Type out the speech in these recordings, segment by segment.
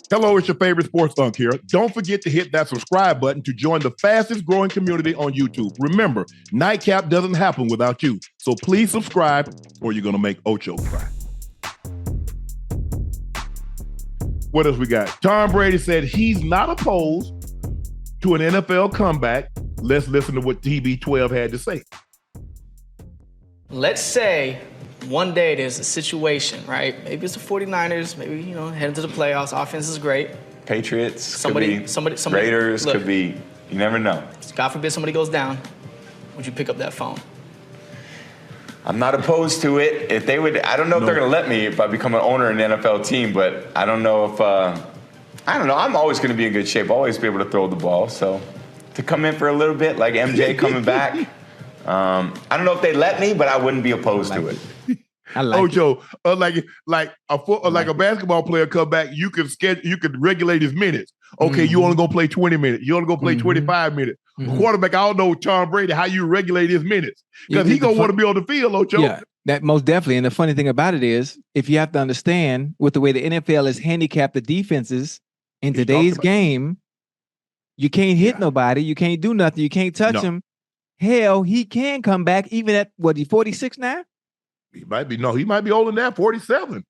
Hello, it's your favorite sports Unc here. Don't forget to hit that subscribe button to join the fastest growing community on YouTube. Remember, Nightcap doesn't happen without you. So please subscribe or you're going to make Ocho cry. What else we got? Tom Brady said he's not opposed to an NFL comeback. Let's listen to what TB12 had to say. Let's say one day there's a situation, right? Maybe it's the 49ers, maybe, heading to the playoffs. Offense is great. Patriots, somebody, Raiders look, could be, you never know. God forbid somebody goes down. Would you pick up that phone? I'm not opposed to it. If they would, I don't know if they're going to let me if I become an owner in an NFL team, but I don't know if, I don't know. I'm always going to be in good shape, always be able to throw the ball. So to come in for a little bit, like MJ coming back, I don't know if they let me, but I wouldn't be opposed to it. I like Ocho, like a basketball player come back, you can regulate his minutes. Okay, you only gonna play 20 minutes. You only gonna play 25 minutes. Quarterback, I don't know Tom Brady how you regulate his minutes because he gonna want to be on the field, Ocho. Yeah, that most definitely. And the funny thing about it is, if you have to understand with the way the NFL has handicapped the defenses in today's game, you can't hit nobody, you can't do nothing, you can't touch him. Hell, he can come back even at what, he 46 now? He might be older than that, 47.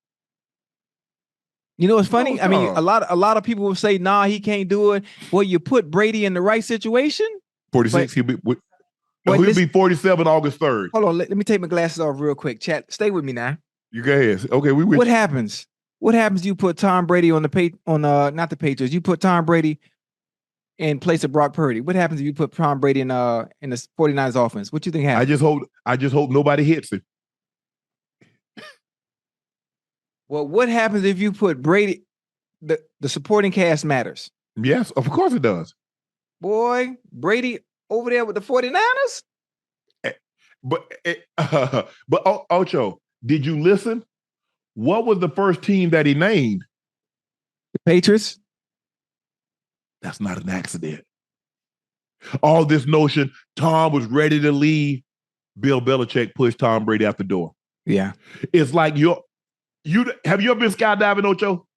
You know what's funny? I mean, a lot of people will say, nah, he can't do it. Well, you put Brady in the right situation. 46, he'll be 47 August 3rd. Hold on, let me take my glasses off real quick. Chat, stay with me now. You go ahead. Okay, what happens? What happens? You put Tom Brady on not the Patriots. You put Tom Brady in place of Brock Purdy. What happens if you put Tom Brady in the 49ers offense? What you think happens? I just hope nobody hits him. Well, what happens if you put Brady? The supporting cast matters. Yes, of course it does. Boy, Brady over there with the 49ers. But Ocho, did you listen? What was the first team that he named? The Patriots. That's not an accident. All this notion, Tom was ready to leave. Bill Belichick pushed Tom Brady out the door. Yeah, it's like have you ever been skydiving, Ocho?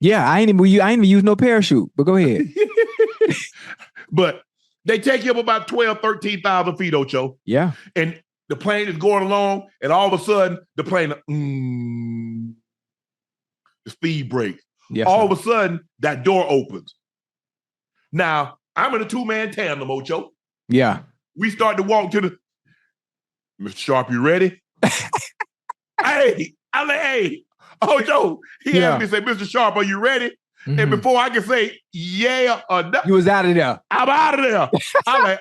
Yeah, I ain't even use no parachute, but go ahead. But they take you up about 12, 13,000 feet, Ocho. Yeah. And the plane is going along, and all of a sudden, the plane, the speed breaks. Yes, all of a sudden, that door opens. Now, I'm in a two-man tandem, Ocho. Yeah. We start to walk to the, Mr. Sharpe, you ready? Hey, Ocho, he asked me, say, Mr. Sharpe, are you ready? Mm-hmm. And before I can say yeah or no, you was out of there. I'm out of there. I'm like,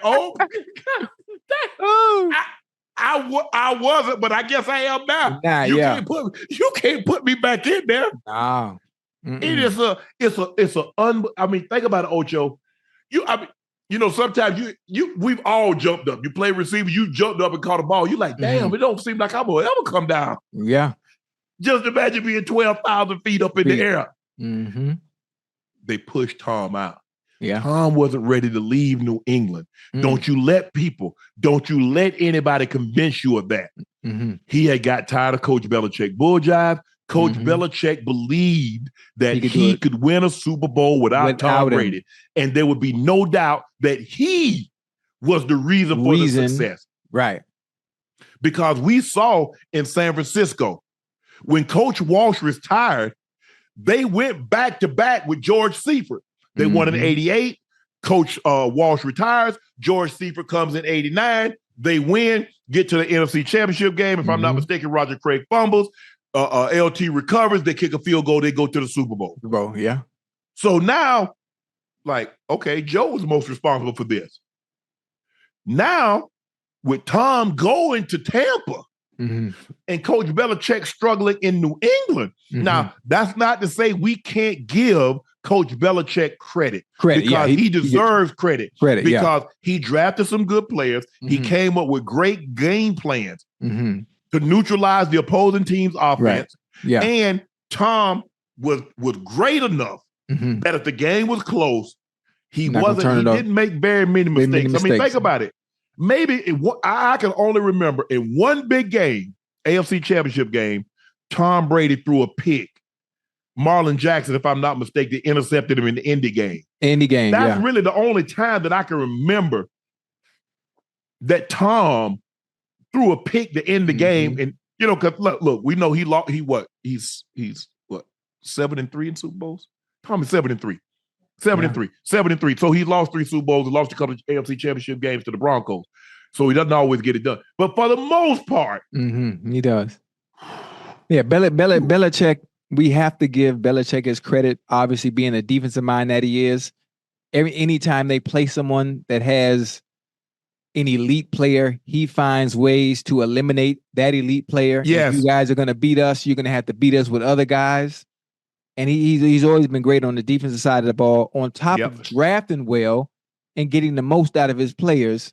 I wasn't, but I guess I am now. Nah, you can't put me back in there. No. It is I mean, think about it, Ocho. Sometimes we've all jumped up. You play receiver, you jumped up and caught a ball. You like, damn, it don't seem like I'm gonna ever come down. Yeah. Just imagine being 12,000 feet up in the air. Mm-hmm. They pushed Tom out. Yeah. Tom wasn't ready to leave New England. Don't you let anybody convince you of that. Mm-hmm. He had got tired of Coach Belichick bull jive. Coach Belichick believed that he could win a Super Bowl without Tom Brady. And there would be no doubt that he was the reason for the success. Right. Because we saw in San Francisco, when Coach Walsh retired, they went back-to-back with George Seifert. They won in 88. Coach Walsh retires. George Seifert comes in 89. They win, get to the NFC Championship game. If I'm not mistaken, Roger Craig fumbles. LT recovers. They kick a field goal. They go to the Super Bowl. Yeah. So now, okay, Joe was most responsible for this. Now, with Tom going to Tampa, and Coach Belichick struggling in New England. Now, that's not to say we can't give Coach Belichick credit. Because he deserves credit. Because he drafted some good players. He came up with great game plans to neutralize the opposing team's offense. Right. Yeah. And Tom was great enough that if the game was close, he didn't make very many mistakes. I mean, think about it. Maybe I can only remember in one big game, AFC Championship game, Tom Brady threw a pick Marlon Jackson, if I'm not mistaken, intercepted him in the Indy game. That's really the only time that I can remember that Tom threw a pick to end the game. And, because look, we know he lost. He's what, 7-3 in Super Bowls? Tom is 7-3. 7-3. So he lost 3 Super Bowls and lost a couple of AFC Championship games to the Broncos. So he doesn't always get it done. But for the most part, he does. Yeah, Belichick, we have to give Belichick his credit, obviously being a defensive mind that he is. Anytime they play someone that has an elite player, he finds ways to eliminate that elite player. Yes. If you guys are going to beat us, you're going to have to beat us with other guys. And he's always been great on the defensive side of the ball, on top of drafting well and getting the most out of his players.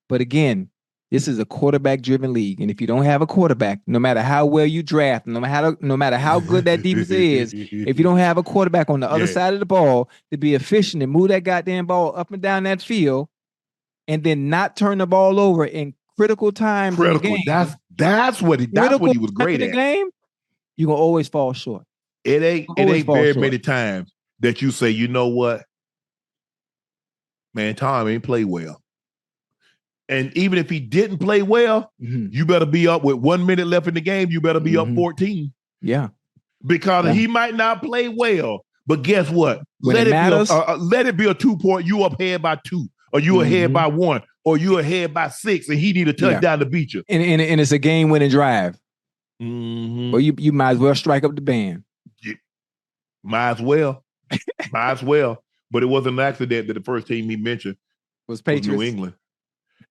But again, this is a quarterback-driven league, and if you don't have a quarterback, no matter how well you draft, no matter how good that defense is, if you don't have a quarterback on the other side of the ball to be efficient and move that goddamn ball up and down that field, and then not turn the ball over in critical times. Critical. That's what he was great at. Game, you're gonna always fall short. It ain't very many times that you say, you know what, man, Tom ain't played well. And even if he didn't play well, you better be up with 1 minute left in the game. You better be up 14. Yeah. Because he might not play well, but guess what? Let it be a 2-point. You up ahead by 2, or you ahead by 1, or you ahead by 6, and he need a touchdown to beat you. And it's a game-winning drive. Mm-hmm. Or you might as well strike up the band. Might as well. But it wasn't an accident that the first team he mentioned was Patriots. New England.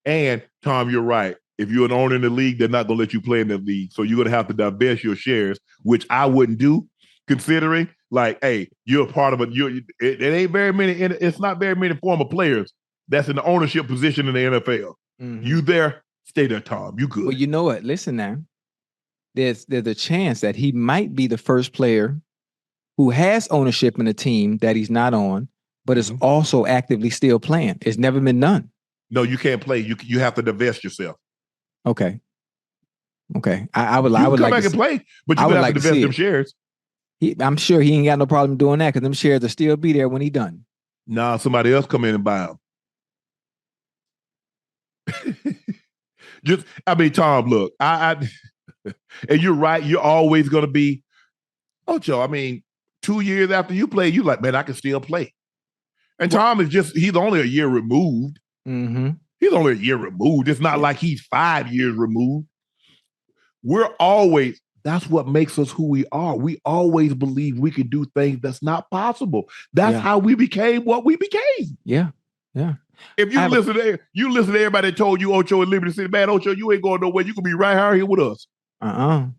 And Tom, you're right. If you're an owner in the league, they're not going to let you play in the league. So you're going to have to divest your shares, which I wouldn't do, considering, like, hey, you're a part of it. It ain't very many. It's not very many former players that's in the ownership position in the NFL. You there? Stay there, Tom. You good? Well, you know what? Listen now. There's a chance that he might be the first player who has ownership in a team that he's not on, but is also actively still playing. It's never been done. No, you can't play. You have to divest yourself. Okay. I would come like back to and play, but you would have to divest them shares. I'm sure he ain't got no problem doing that because them shares will still be there when he done. Nah, somebody else come in and buy them. Tom, look, I and you're right. You're always going to be, Ocho. 2 years after you play, you like, man, I can still play. And Tom he's only a year removed. He's only a year removed. It's not like he's 5 years removed. That's what makes us who we are. We always believe we can do things that's not possible. That's how we became what we became. Yeah. If you listen to everybody that told you Ocho in Liberty City, man, Ocho, you ain't going nowhere. You can be right here with us. Well,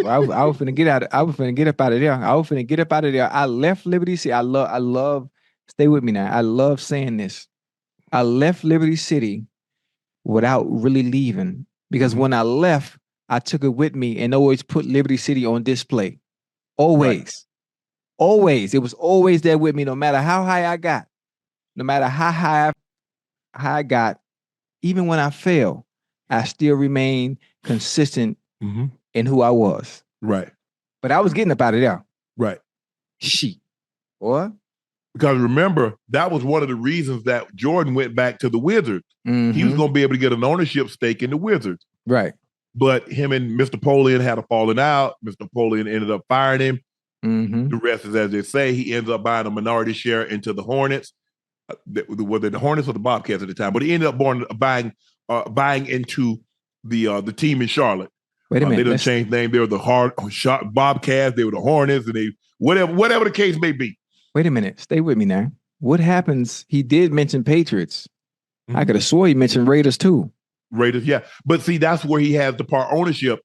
I was finna get out. I was finna get up out of there. I left Liberty City. I love. Stay with me now. I love saying this. I left Liberty City without really leaving because when I left, I took it with me and always put Liberty City on display. Always. It was always there with me, no matter how high I got, no matter how high I got. Even when I failed, I still remained consistent in who I was. Right. But I was getting up out of there. Right. Shit. What? Because remember, that was one of the reasons that Jordan went back to the Wizards. He was going to be able to get an ownership stake in the Wizards. Right. But him and Mr. Polian had a falling out. Mr. Polian ended up firing him. The rest is as they say. He ends up buying a minority share into the Hornets. Were they the Hornets or the Bobcats at the time? But he ended up buying into the team in Charlotte. Wait a minute. They didn't change name. They were the Bobcats. They were the Hornets, and they whatever the case may be. Wait a minute. Stay with me now. What happens? He did mention Patriots. I could have swore he mentioned Raiders too. Raiders, yeah. But see, that's where he has the part ownership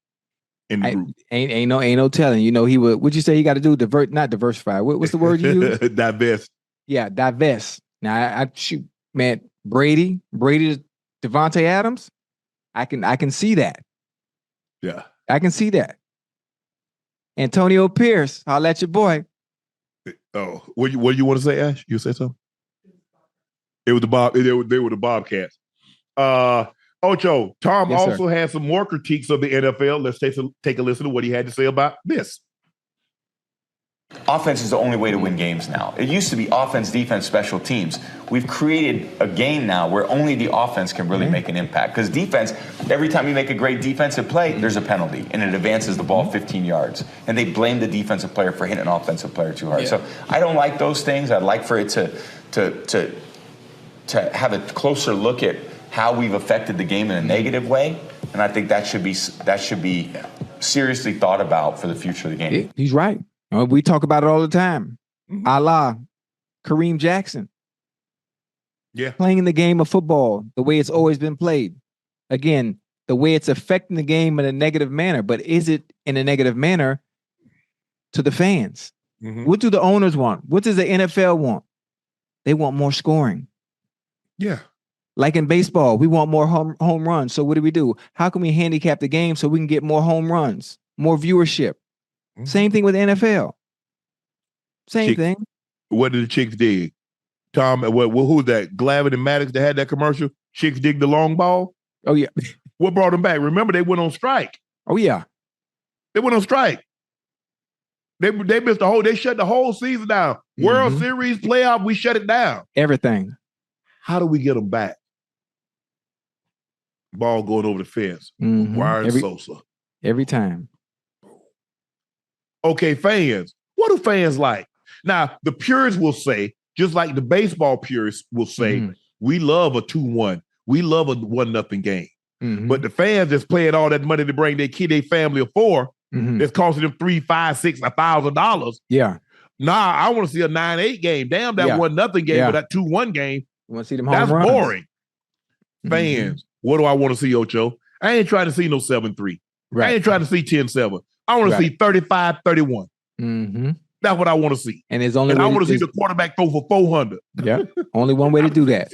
in the group. Ain't no telling. You know, he would. What'd you say? He got to do not diversify. What's the word you use? Divest. Yeah, divest. Now I shoot, man. Brady, Devontae Adams. I can see that. Yeah, I can see that. Antonio Pierce. I'll let your boy. Oh, what do you want to say, Ash? You say something? It was they were the Bobcats. Ocho, Tom also had some more critiques of the NFL. Let's take a listen to what he had to say about this. Offense is the only way to win games now. It used to be offense, defense, special teams. We've created a game now where only the offense can really make an impact. Because defense, every time you make a great defensive play, there's a penalty, and it advances the ball 15 yards. And they blame the defensive player for hitting an offensive player too hard. So I don't like those things. I'd like for it to have a closer look at how we've affected the game in a negative way. And I think that should be seriously thought about for the future of the game. He's right. We talk about it all the time. A la Kareem Jackson. Yeah. Playing the game of football the way it's always been played. Again, the way it's affecting the game in a negative manner. But is it in a negative manner to the fans? What do the owners want? What does the NFL want? They want more scoring. Yeah. Like in baseball, we want more home runs. So what do? How can we handicap the game so we can get more home runs, more viewership? Same thing with NFL. Same thing. What did the Chicks dig? Tom, who was that? Glavin and Maddox that had that commercial? Chicks dig the long ball? Oh, yeah. What brought them back? Remember, they went on strike. Oh, yeah. They went on strike. They missed they shut the whole season down. World Series, playoff, we shut it down. Everything. How do we get them back? Ball going over the fence. Wiring Sosa. Every time. Okay, fans. What do fans like? Now, the purists will say, just like the baseball purists will say, we love a 2-1. We love a 1-0 game. But the fans that's paying all that money to bring their kid, their family of 4, that's costing them $3, $5, $6, $1,000. Yeah. Nah, I want to see a 9-8 game. Damn, that 1-0 game, but that 2-1 game. You want to see them home That's runs. boring. Fans, what do I want to see, Ocho? I ain't trying to see no 7-3. Right. I ain't trying to see 10-7. I want to see 35-31. That's what I want to see. And there's only I want to see the quarterback throw for 400. Yeah. Only one way to do that.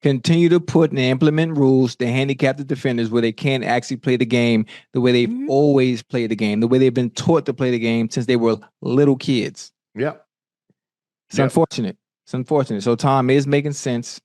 Continue to put and implement rules to handicap the defenders where they can't actually play the game the way they've always played the game, the way they've been taught to play the game since they were little kids. Yep. It's unfortunate. It's unfortunate. So Tom is making sense.